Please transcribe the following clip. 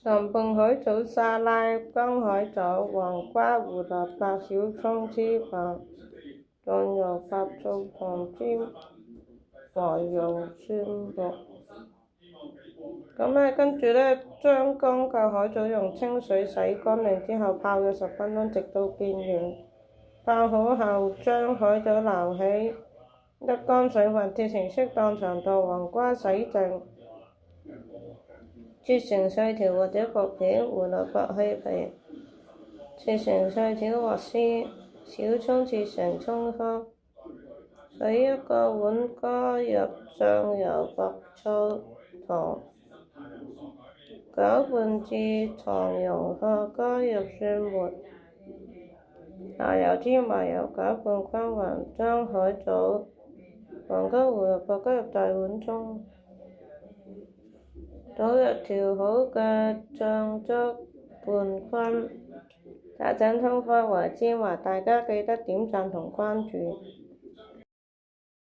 南半海藻沙拉、乾海藻、黃瓜、胡蘿蔔、小蔥、芝麻、醬油、白醋、糖、芝麻油、蒜末。跟住將乾嘅海藻用清水洗乾淨之後泡約10分鐘，直到變軟。泡好後，將海藻撈起，一乾水分，切成適當長度。黃瓜洗淨，切成細條或者薄片。胡蘿蔔去皮，切成細條或絲。小蔥切成蔥花。水1個碗，加入醬油、白醋、糖，攪拌至糖融化，加入蒜末、辣油、芝麻油，攪拌均勻，將海藻、黃瓜、胡蘿蔔加入大碗中，倒入調好嘅醬汁拌均，炸陣蔥花和芝麻，大家記得點讚同關注。